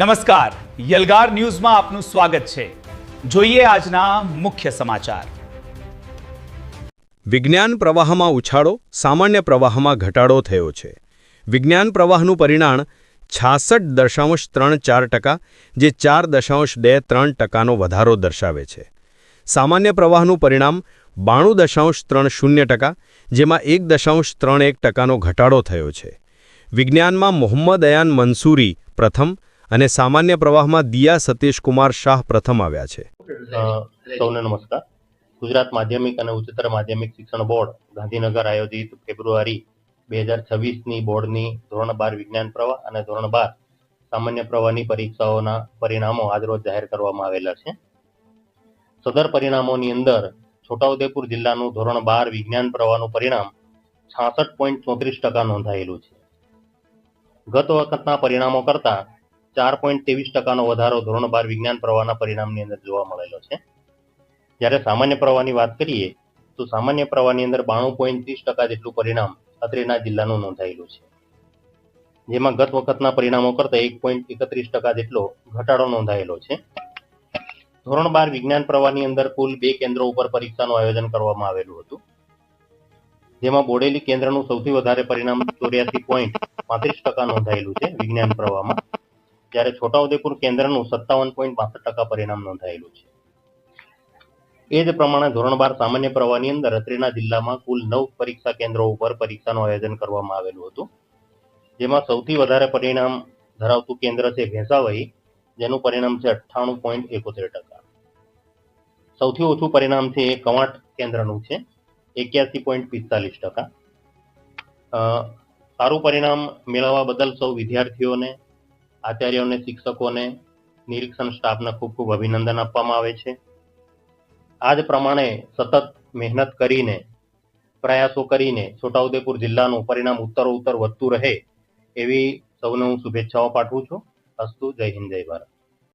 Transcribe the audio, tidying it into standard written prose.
નમસ્કાર, યલગાર ન્યૂઝમાં આપનું સ્વાગત છે। જોઈએ આજના મુખ્ય સમાચાર। વિજ્ઞાન પ્રવાહમાં ઉછાળો, સામાન્ય પ્રવાહમાં ઘટાડો થયો છે। વિજ્ઞાન પ્રવાહનું પરિણામ 66.34%, જે 4.23% વધારો દર્શાવે છે। સામાન્ય પ્રવાહનું પરિણામ 92.30%, જેમાં 1.31% ઘટાડો થયો છે। વિજ્ઞાનમાં મોહમ્મદ અયાન મંસૂરી પ્રથમ અને સામાન્ય પ્રવાહમાં દિયા સતીશ કુમાર શાહ પ્રથમ આવ્યા છે। સૌને નમસ્કાર। ગુજરાત માધ્યમિક અને ઉચ્ચતર માધ્યમિક શિક્ષણ બોર્ડ ગાંધીનગર આયોજિત ફેબ્રુઆરી 2026ની બોર્ડની ધોરણ 12 વિજ્ઞાન પ્રવાહ અને ધોરણ 12 સામાન્ય પ્રવાહની પરીક્ષાઓના પરિણામો આજરોજ જાહેર કરવામાં આવેલા છે। સદર પરિણામોની અંદર છોટાઉદેપુર જિલ્લાનું ધોરણ 12 વિજ્ઞાન પ્રવાહનું પરિણામ 66.34% નોંધાયેલું છે। ગત વખતના પરિણામો કરતા 4.23% વધારો ધોરણ 12 વિજ્ઞાન પ્રવાહના પરિણામની અંદર જોવા મળેલો છે। જ્યારે સામાન્ય પ્રવાહની વાત કરીએ તો સામાન્ય પ્રવાહની અંદર 92.30% જેટલું પરિણામ અત્રેના જિલ્લાનું નોંધાયેલું છે, જેમાં ગત વખતના પરિણામો કરતા 1.31% જેટલો ઘટાડો નોંધાયેલો છે। ધોરણ 12 વિજ્ઞાન પ્રવાહની અંદર કુલ 2 કેન્દ્રો ઉપર પરીક્ષાનું આયોજન કરવામાં આવેલું હતું, જેમાં બોડેલી કેન્દ્રનું સૌથી વધારે પરિણામ 84.35% નોંધાયેલું છે વિજ્ઞાન પ્રવાહમાં, જ્યારે છોટાઉદેપુર કેન્દ્રનું 57.62% પરિણામ નોંધાયેલું છે। એ જ પ્રમાણે ધોરણ 12 સામાન્ય પ્રવાહની અંદર અત્રેના જિલ્લામાં કુલ 9 પરીક્ષા કેન્દ્રો ઉપર પરીક્ષાનું આયોજન કરવામાં આવેલું હતું, જેમાં સૌથી વધારે પરિણામ ધરાવતું કેન્દ્ર છે ભેંસાવહી, જેનું પરિણામ છે 98.71%। સૌથી ઓછું પરિણામ છે એ કવાંટ કેન્દ્રનું છે 81.45%। સારું પરિણામ મેળવવા બદલ સૌ વિદ્યાર્થીઓને, આચાર્યોને, શિક્ષકોને, નિરીક્ષણ સ્ટાફને ખૂબ ખૂબ અભિનંદન આપવામાં આવે છે। આ જ પ્રમાણે સતત મહેનત કરીને, પ્રયાસો કરીને છોટાઉદેપુર જિલ્લાનું પરિણામ ઉત્તરોત્તર વધતું રહે એવી સૌને હું શુભેચ્છાઓ પાઠવું છું। અસ્તુ, જય હિન્દ, જય ભારત।